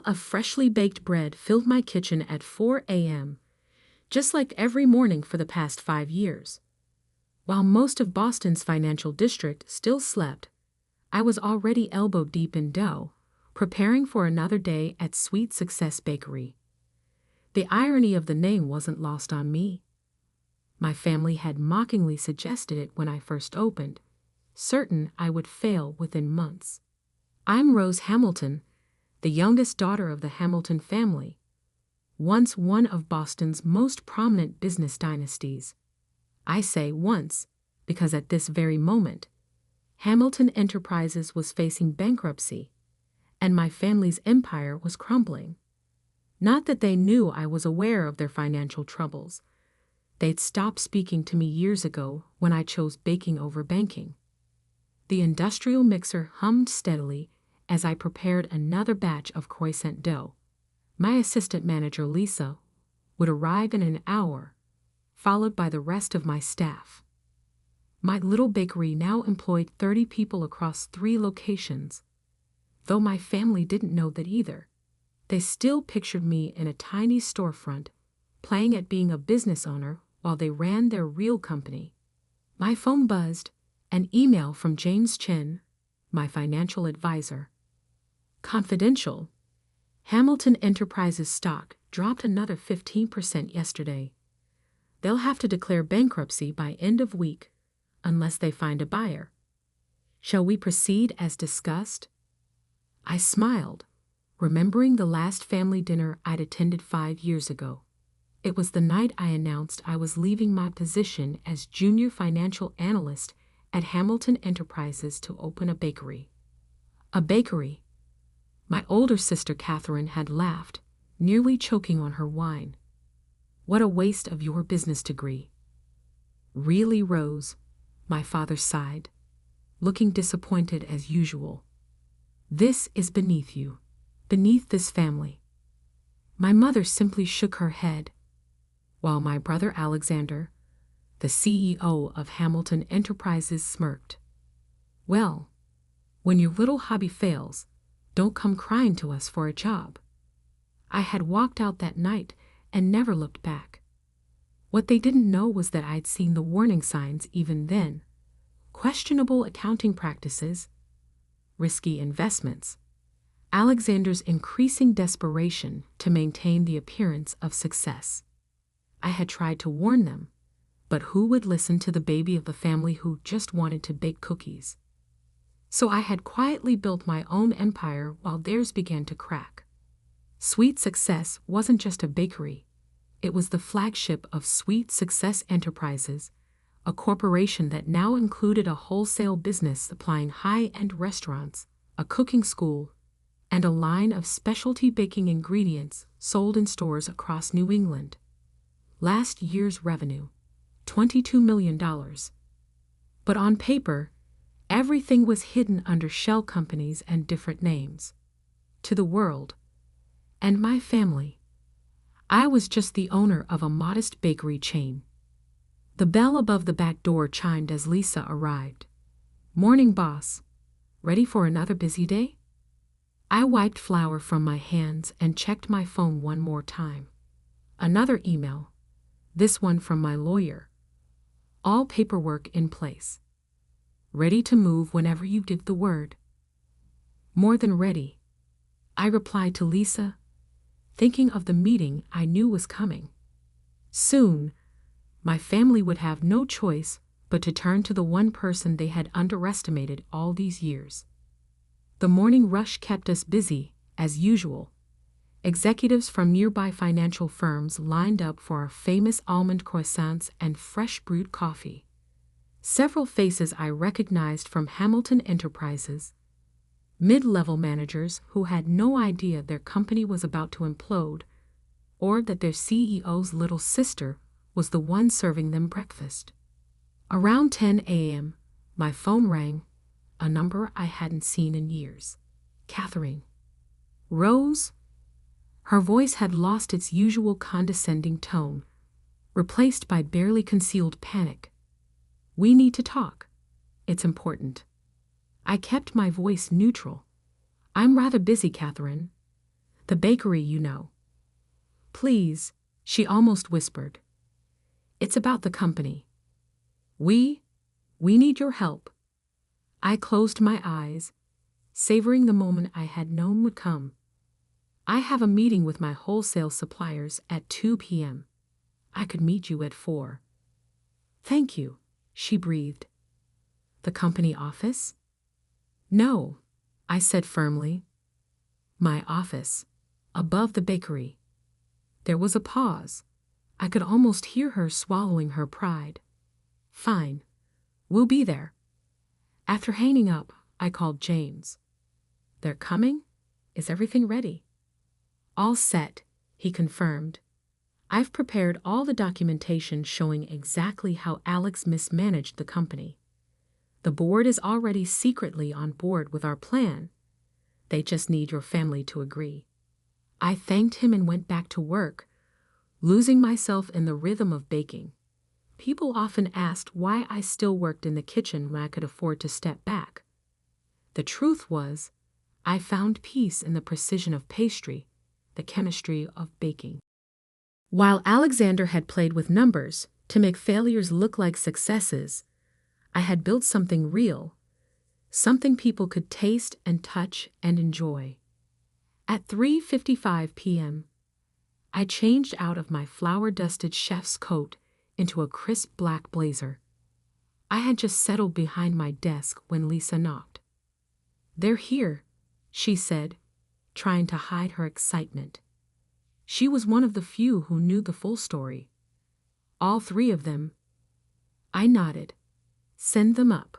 of freshly baked bread filled my kitchen at 4 a.m., just like every morning for the past 5 years. While most of Boston's financial district still slept, I was already elbow-deep in dough, preparing for another day at Sweet Success Bakery. The irony of the name wasn't lost on me. My family had mockingly suggested it when I first opened, certain I would fail within months. I'm Rose Hamilton, the youngest daughter of the Hamilton family, once one of Boston's most prominent business dynasties. I say once because at this very moment, Hamilton Enterprises was facing bankruptcy, and my family's empire was crumbling. Not that they knew I was aware of their financial troubles. They'd stopped speaking to me years ago when I chose baking over banking. The industrial mixer hummed steadily as I prepared another batch of croissant dough. My assistant manager, Lisa, would arrive in an hour, followed by the rest of my staff. My little bakery now employed 30 people across 3 locations. Though my family didn't know that either, they still pictured me in a tiny storefront, playing at being a business owner while they ran their real company. My phone buzzed, an email from James Chen, my financial advisor. Confidential. Hamilton Enterprises stock dropped another 15% yesterday. They'll have to declare bankruptcy by end of week, unless they find a buyer. Shall we proceed as discussed? I smiled, remembering the last family dinner I'd attended 5 years ago. It was the night I announced I was leaving my position as junior financial analyst at Hamilton Enterprises to open a bakery. A bakery. My older sister Catherine had laughed, nearly choking on her wine. What a waste of your business degree. Really, Rose? My father sighed, looking disappointed as usual. This is beneath you, beneath this family. My mother simply shook her head, while my brother Alexander, the CEO of Hamilton Enterprises, smirked. Well, when your little hobby fails, don't come crying to us for a job. I had walked out that night and never looked back. What they didn't know was that I'd seen the warning signs even then. Questionable accounting practices, risky investments, Alexander's increasing desperation to maintain the appearance of success. I had tried to warn them, but who would listen to the baby of the family who just wanted to bake cookies? So I had quietly built my own empire while theirs began to crack. Sweet Success wasn't just a bakery. It was the flagship of Sweet Success Enterprises, a corporation that now included a wholesale business supplying high-end restaurants, a cooking school, and a line of specialty baking ingredients sold in stores across New England. Last year's revenue, $22 million. But on paper, everything was hidden under shell companies and different names. To the world, and my family, I was just the owner of a modest bakery chain. The bell above the back door chimed as Lisa arrived. Morning, boss. Ready for another busy day? I wiped flour from my hands and checked my phone one more time. Another email, this one from my lawyer. All paperwork in place. Ready to move whenever you give the word. More than ready, I replied to Lisa, thinking of the meeting I knew was coming. Soon, my family would have no choice but to turn to the one person they had underestimated all these years. The morning rush kept us busy, as usual. Executives from nearby financial firms lined up for our famous almond croissants and fresh brewed coffee. Several faces I recognized from Hamilton Enterprises. Mid-level managers who had no idea their company was about to implode, or that their CEO's little sister was the one serving them breakfast. Around 10 a.m., my phone rang, a number I hadn't seen in years. Catherine. Rose? Her voice had lost its usual condescending tone, replaced by barely concealed panic. We need to talk. It's important. I kept my voice neutral. I'm rather busy, Catherine. The bakery, you know. Please, she almost whispered. It's about the company. We need your help. I closed my eyes, savoring the moment I had known would come. I have a meeting with my wholesale suppliers at 2 p.m. I could meet you at 4. Thank you, she breathed. The company office? No, I said firmly. My office, above the bakery. There was a pause. I could almost hear her swallowing her pride. Fine, we'll be there. After hanging up, I called James. They're coming? Is everything ready? All set, he confirmed. I've prepared all the documentation showing exactly how Alex mismanaged the company. The board is already secretly on board with our plan. They just need your family to agree. I thanked him and went back to work, losing myself in the rhythm of baking. People often asked why I still worked in the kitchen when I could afford to step back. The truth was, I found peace in the precision of pastry, the chemistry of baking. While Alexander had played with numbers to make failures look like successes, I had built something real, something people could taste and touch and enjoy. At 3:55 p.m., I changed out of my flour-dusted chef's coat into a crisp black blazer. I had just settled behind my desk when Lisa knocked. They're here, she said, trying to hide her excitement. She was one of the few who knew the full story. All 3 of them. I nodded. Send them up.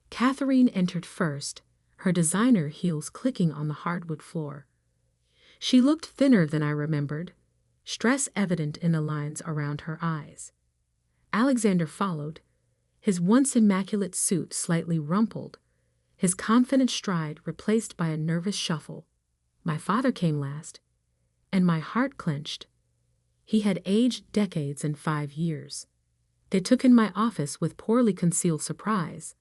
Catherine entered first, her designer heels clicking on the hardwood floor. She looked thinner than I remembered, stress evident in the lines around her eyes. Alexander followed, his once immaculate suit slightly rumpled, his confident stride replaced by a nervous shuffle. My father came last, and my heart clenched. He had aged decades in 5 years. They took in my office with poorly concealed surprise.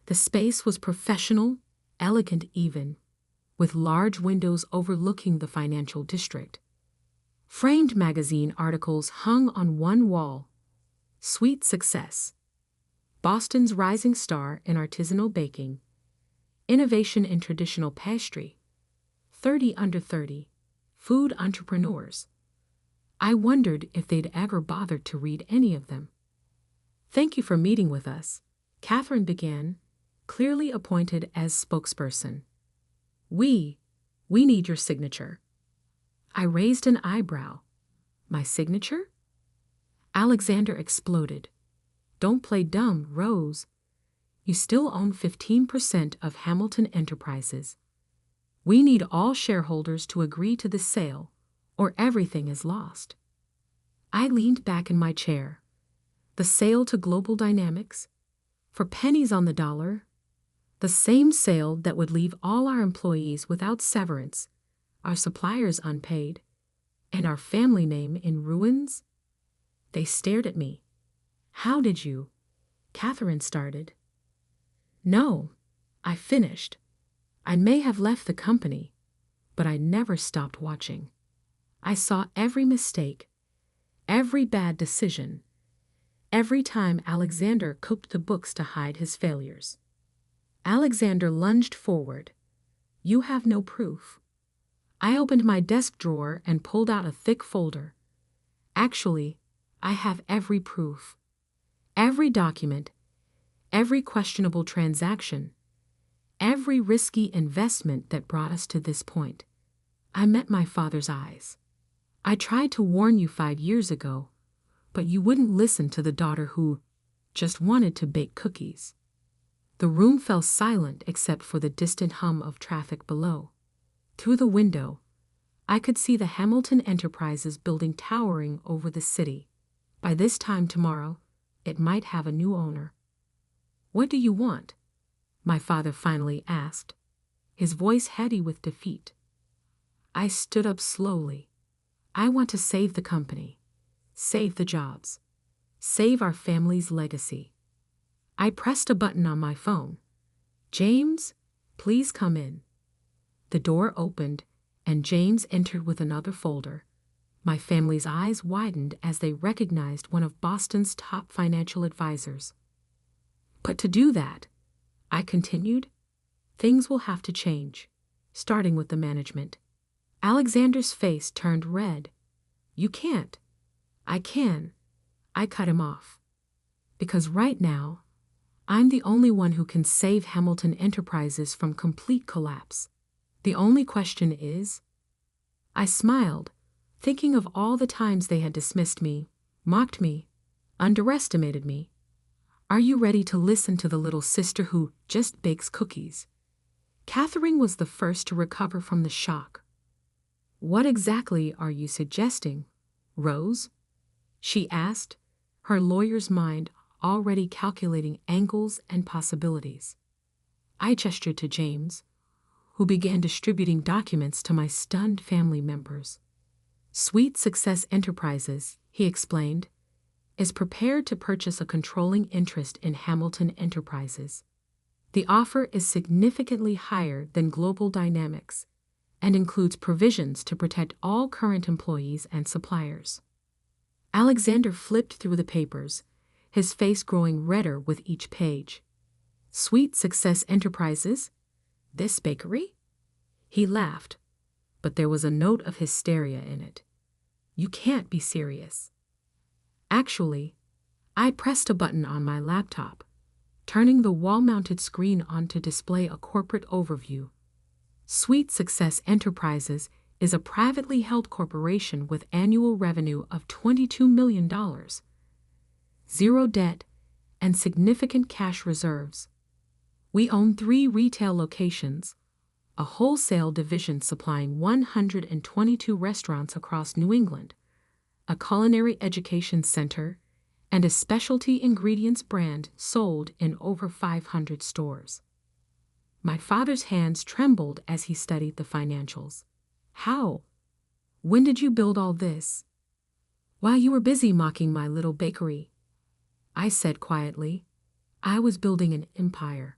The space was professional, elegant even, with large windows overlooking the financial district. Framed magazine articles hung on one wall. Sweet Success, Boston's rising star in artisanal baking, innovation in traditional pastry, 30 under 30, food entrepreneurs. I wondered if they'd ever bothered to read any of them. Thank you for meeting with us, Catherine began, clearly appointed as spokesperson. We need your signature. I raised an eyebrow. My signature? Alexander exploded. Don't play dumb, Rose. You still own 15% of Hamilton Enterprises. We need all shareholders to agree to the sale, or everything is lost. I leaned back in my chair. The sale to Global Dynamics? For pennies on the dollar? The same sale that would leave all our employees without severance, our suppliers unpaid, and our family name in ruins? They stared at me. How did you? Catherine started. No, I finished. I may have left the company, but I never stopped watching. I saw every mistake, every bad decision, every time Alexander cooked the books to hide his failures. Alexander lunged forward. You have no proof. I opened my desk drawer and pulled out a thick folder. Actually, I have every proof. Every document, every questionable transaction, every risky investment that brought us to this point. I met my father's eyes. I tried to warn you 5 years ago, but you wouldn't listen to the daughter who just wanted to bake cookies. The room fell silent except for the distant hum of traffic below. Through the window, I could see the Hamilton Enterprises building towering over the city. By this time tomorrow, it might have a new owner. What do you want? My father finally asked, his voice heady with defeat. I stood up slowly. I want to save the company, save the jobs, save our family's legacy. I pressed a button on my phone. James, please come in. The door opened, and James entered with another folder. My family's eyes widened as they recognized one of Boston's top financial advisors. But to do that, I continued, things will have to change, starting with the management. Alexander's face turned red. You can't. I can. I cut him off. Because right now, I'm the only one who can save Hamilton Enterprises from complete collapse. The only question is, I smiled, thinking of all the times they had dismissed me, mocked me, underestimated me. Are you ready to listen to the little sister who just bakes cookies? Catherine was the first to recover from the shock. What exactly are you suggesting, Rose? She asked, her lawyer's mind already calculating angles and possibilities. I gestured to James, who began distributing documents to my stunned family members. Sweet Success Enterprises, he explained, is prepared to purchase a controlling interest in Hamilton Enterprises. The offer is significantly higher than Global Dynamics and includes provisions to protect all current employees and suppliers. Alexander flipped through the papers, his face growing redder with each page. Sweet Success Enterprises? This bakery? He laughed, but there was a note of hysteria in it. You can't be serious. Actually, I pressed a button on my laptop, turning the wall-mounted screen on to display a corporate overview. Sweet Success Enterprises is a privately held corporation with annual revenue of $22 million, zero debt, and significant cash reserves. We own 3 retail locations, a wholesale division supplying 122 restaurants across New England, a culinary education center, and a specialty ingredients brand sold in over 500 stores. My father's hands trembled as he studied the financials. How? When did you build all this? While you were busy mocking my little bakery, I said quietly. I was building an empire.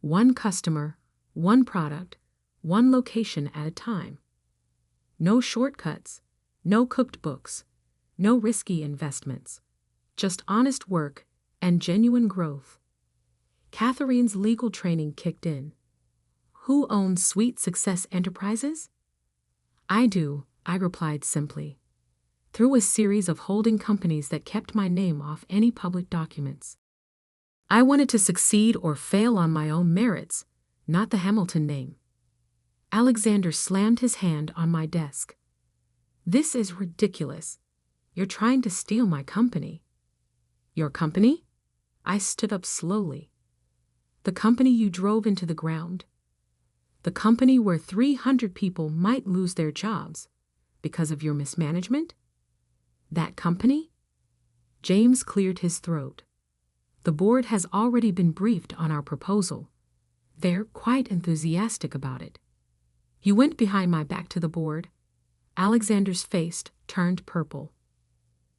One customer, one product, one location at a time. No shortcuts, no cooked books, no risky investments. Just honest work and genuine growth. Catherine's legal training kicked in. Who owns Sweet Success Enterprises? I do, I replied simply. Through a series of holding companies that kept my name off any public documents. I wanted to succeed or fail on my own merits, not the Hamilton name. Alexander slammed his hand on my desk. This is ridiculous. You're trying to steal my company. Your company? I stood up slowly. The company you drove into the ground. The company where 300 people might lose their jobs because of your mismanagement? That company? James cleared his throat. The board has already been briefed on our proposal. They're quite enthusiastic about it. He went behind my back to the board. Alexander's face turned purple.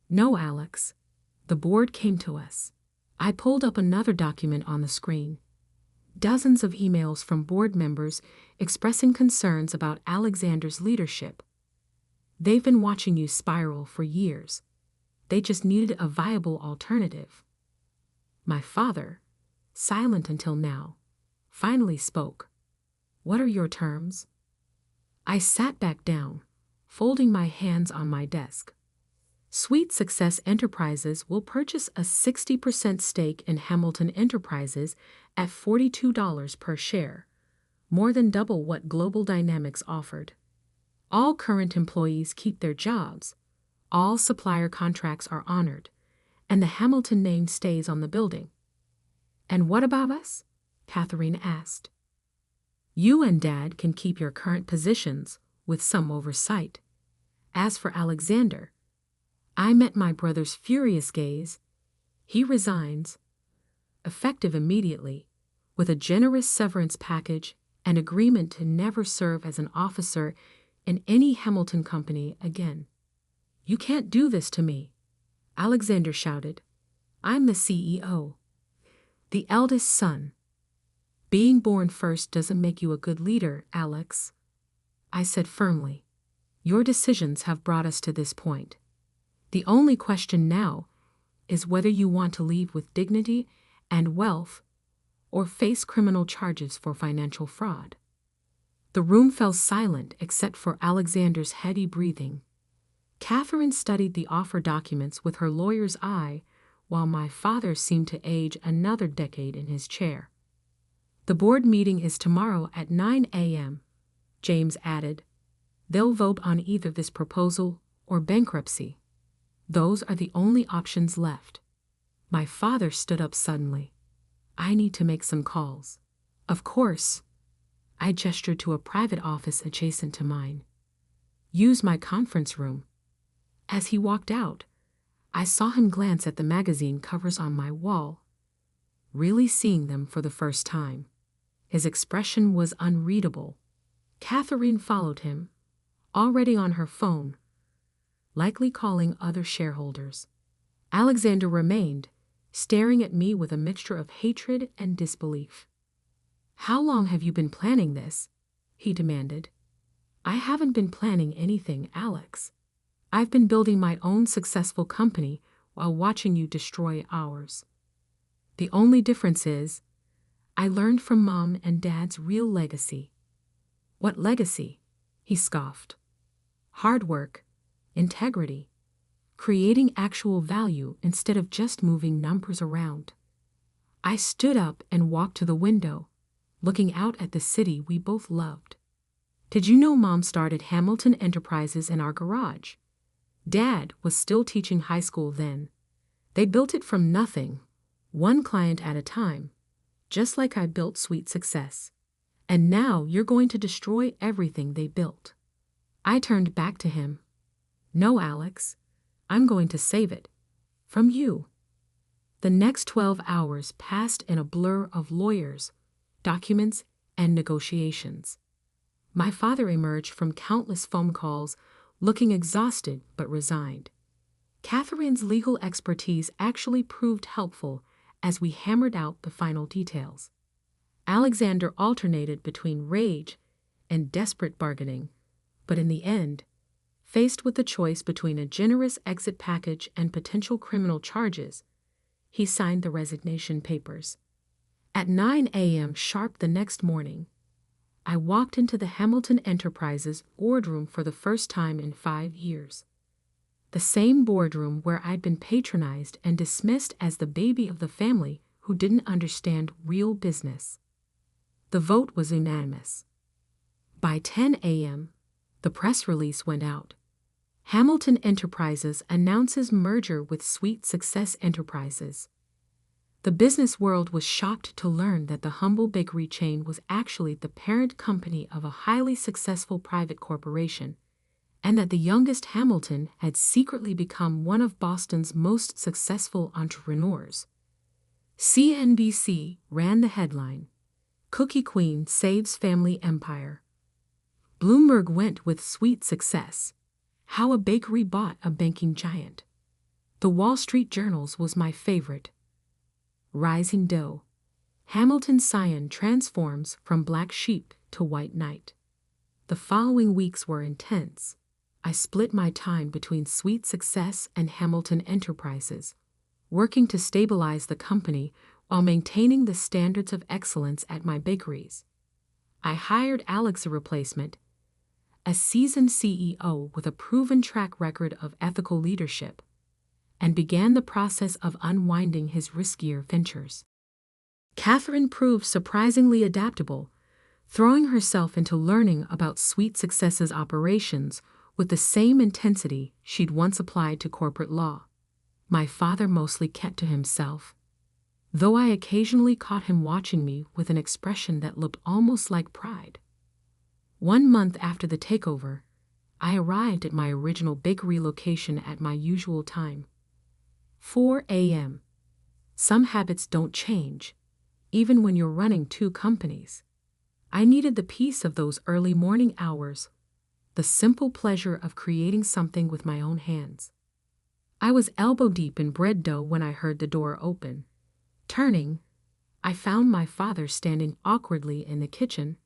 No, Alex. The board came to us. I pulled up another document on the screen. Dozens of emails from board members expressing concerns about Alexander's leadership. They've been watching you spiral for years. They just needed a viable alternative. My father, silent until now, finally spoke. What are your terms? I sat back down, folding my hands on my desk. Sweet Success Enterprises will purchase a 60% stake in Hamilton Enterprises at $42 per share, more than double what Global Dynamics offered. All current employees keep their jobs, all supplier contracts are honored, and the Hamilton name stays on the building. And what about us? Catherine asked. You and Dad can keep your current positions with some oversight. As for Alexander, I met my brother's furious gaze. He resigns, effective immediately, with a generous severance package and agreement to never serve as an officer in any Hamilton company again. You can't do this to me, Alexander shouted. I'm the CEO, the eldest son. Being born first doesn't make you a good leader, Alex. I said firmly. Your decisions have brought us to this point. The only question now is whether you want to leave with dignity and wealth or face criminal charges for financial fraud. The room fell silent except for Alexander's heady breathing. Catherine studied the offer documents with her lawyer's eye, while my father seemed to age another decade in his chair. The board meeting is tomorrow at 9 a.m., James added. They'll vote on either this proposal or bankruptcy. Those are the only options left. My father stood up suddenly. I need to make some calls. Of course. I gestured to a private office adjacent to mine. Use my conference room. As he walked out, I saw him glance at the magazine covers on my wall, really seeing them for the first time. His expression was unreadable. Catherine followed him, already on her phone, likely calling other shareholders. Alexander remained, staring at me with a mixture of hatred and disbelief. How long have you been planning this? He demanded. I haven't been planning anything, Alex. I've been building my own successful company while watching you destroy ours. The only difference is, I learned from Mom and Dad's real legacy. What legacy? He scoffed. Hard work, integrity, creating actual value instead of just moving numbers around. I stood up and walked to the window, looking out at the city we both loved. Did you know Mom started Hamilton Enterprises in our garage? Dad was still teaching high school then. They built it from nothing, one client at a time, just like I built Sweet Success. And now you're going to destroy everything they built. I turned back to him. No, Alex, I'm going to save it. From you. The next 12 hours passed in a blur of lawyers, documents, and negotiations. My father emerged from countless phone calls, looking exhausted but resigned. Catherine's legal expertise actually proved helpful as we hammered out the final details. Alexander alternated between rage and desperate bargaining, but in the end, faced with the choice between a generous exit package and potential criminal charges, he signed the resignation papers. At 9 a.m. sharp the next morning, I walked into the Hamilton Enterprises boardroom for the first time in 5 years. The same boardroom where I'd been patronized and dismissed as the baby of the family who didn't understand real business. The vote was unanimous. By 10 a.m., the press release went out. Hamilton Enterprises announces merger with Sweet Success Enterprises. The business world was shocked to learn that the humble bakery chain was actually the parent company of a highly successful private corporation, and that the youngest Hamilton had secretly become one of Boston's most successful entrepreneurs. CNBC ran the headline, Cookie Queen Saves Family Empire. Bloomberg went with Sweet Success, How a Bakery Bought a Banking Giant. The Wall Street Journal's was my favorite. Rising Dough. Hamilton Scion transforms from black sheep to white knight. The following weeks were intense. I split my time between Sweet Success and Hamilton Enterprises, working to stabilize the company while maintaining the standards of excellence at my bakeries. I hired Alex a replacement, a seasoned CEO with a proven track record of ethical leadership, and began the process of unwinding his riskier ventures. Catherine proved surprisingly adaptable, throwing herself into learning about Sweet Success's operations with the same intensity she'd once applied to corporate law. My father mostly kept to himself, though I occasionally caught him watching me with an expression that looked almost like pride. 1 month after the takeover, I arrived at my original bakery location at my usual time, 4 a.m. Some habits don't change, even when you're running 2 companies. I needed the peace of those early morning hours, the simple pleasure of creating something with my own hands. I was elbow deep in bread dough when I heard the door open. Turning, I found my father standing awkwardly in the kitchen.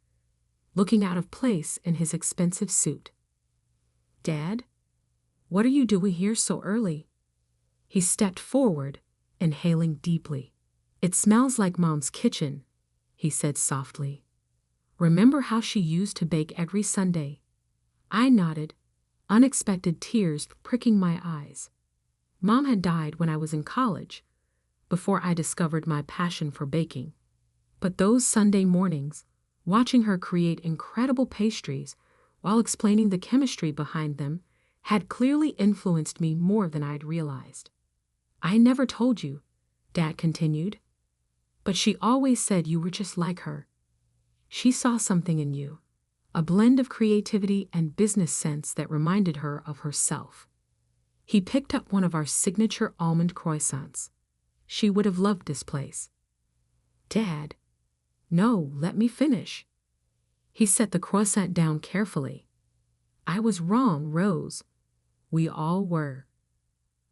looking out of place in his expensive suit. "Dad, what are you doing here so early?" He stepped forward, inhaling deeply. "It smells like Mom's kitchen," he said softly. "Remember how she used to bake every Sunday?" I nodded, unexpected tears pricking my eyes. Mom had died when I was in college, before I discovered my passion for baking. But those Sunday mornings, watching her create incredible pastries while explaining the chemistry behind them, had clearly influenced me more than I'd realized. "I never told you," Dad continued, "but she always said you were just like her. She saw something in you, a blend of creativity and business sense that reminded her of herself." He picked up one of our signature almond croissants. "She would have loved this place." "Dad, no, let me finish." He set the croissant down carefully. "I was wrong, Rose. We all were.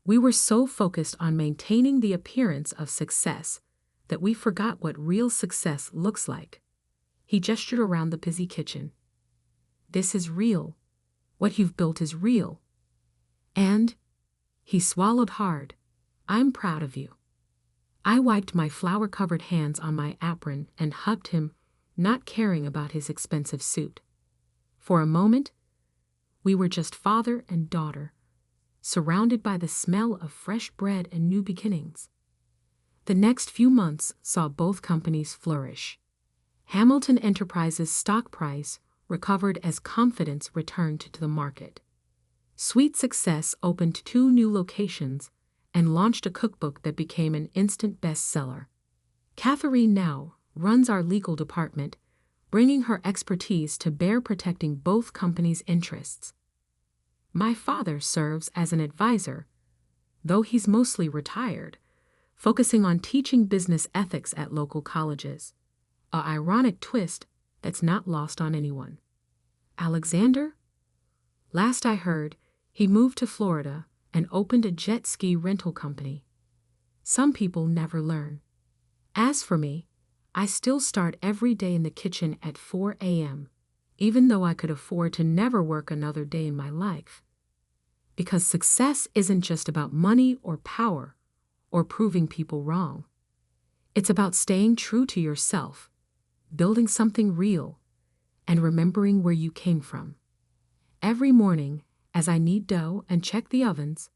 We were so focused on maintaining the appearance of success that we forgot what real success looks like." He gestured around the busy kitchen. "This is real. What you've built is real. And," he swallowed hard, "I'm proud of you." I wiped my flour-covered hands on my apron and hugged him, not caring about his expensive suit. For a moment, we were just father and daughter, surrounded by the smell of fresh bread and new beginnings. The next few months saw both companies flourish. Hamilton Enterprises' stock price recovered as confidence returned to the market. Sweet Success opened 2 new locations and launched a cookbook that became an instant bestseller. Catherine now runs our legal department, bringing her expertise to bear protecting both companies' interests. My father serves as an advisor, though he's mostly retired, focusing on teaching business ethics at local colleges, a ironic twist that's not lost on anyone. Alexander? Last I heard, he moved to Florida and opened a jet ski rental company. Some people never learn. As for me, I still start every day in the kitchen at 4 a.m., even though I could afford to never work another day in my life. Because success isn't just about money or power or proving people wrong. It's about staying true to yourself, building something real, and remembering where you came from. Every morning, as I knead dough and check the ovens,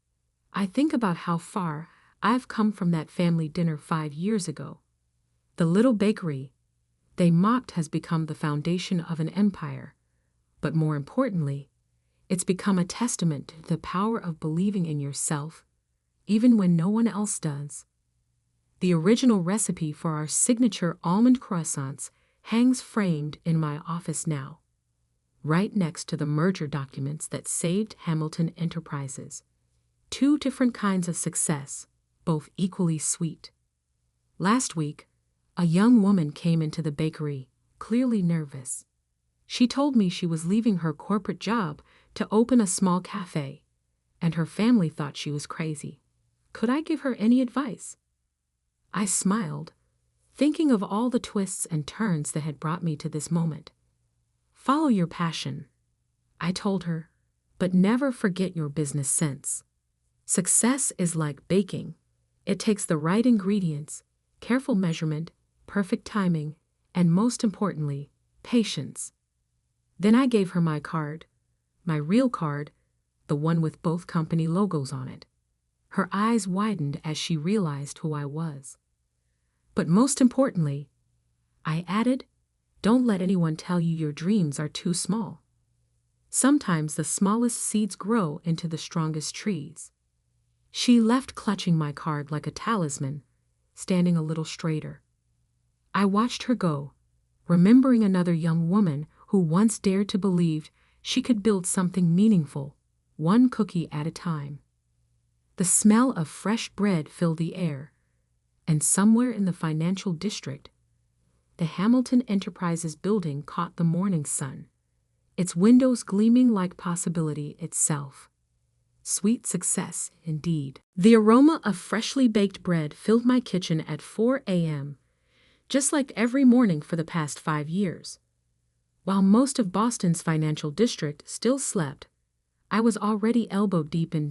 I think about how far I've come from that family dinner 5 years ago. The little bakery they mocked has become the foundation of an empire, but more importantly, it's become a testament to the power of believing in yourself, even when no one else does. The original recipe for our signature almond croissants hangs framed in my office now, right next to the merger documents that saved Hamilton Enterprises. 2 different kinds of success, both equally sweet. Last week, a young woman came into the bakery, clearly nervous. She told me she was leaving her corporate job to open a small cafe, and her family thought she was crazy. Could I give her any advice? I smiled, thinking of all the twists and turns that had brought me to this moment. "Follow your passion," I told her, "but never forget your business sense. Success is like baking. It takes the right ingredients, careful measurement, perfect timing, and most importantly, patience." Then I gave her my card, my real card, the one with both company logos on it. Her eyes widened as she realized who I was. But most importantly, I added, "Don't let anyone tell you your dreams are too small. Sometimes the smallest seeds grow into the strongest trees." She left clutching my card like a talisman, standing a little straighter. I watched her go, remembering another young woman who once dared to believe she could build something meaningful, one cookie at a time. The smell of fresh bread filled the air, and somewhere in the financial district, the Hamilton Enterprises building caught the morning sun, its windows gleaming like possibility itself. Sweet success, indeed. The aroma of freshly baked bread filled my kitchen at 4 a.m., just like every morning for the past 5 years. While most of Boston's financial district still slept, I was already elbow deep in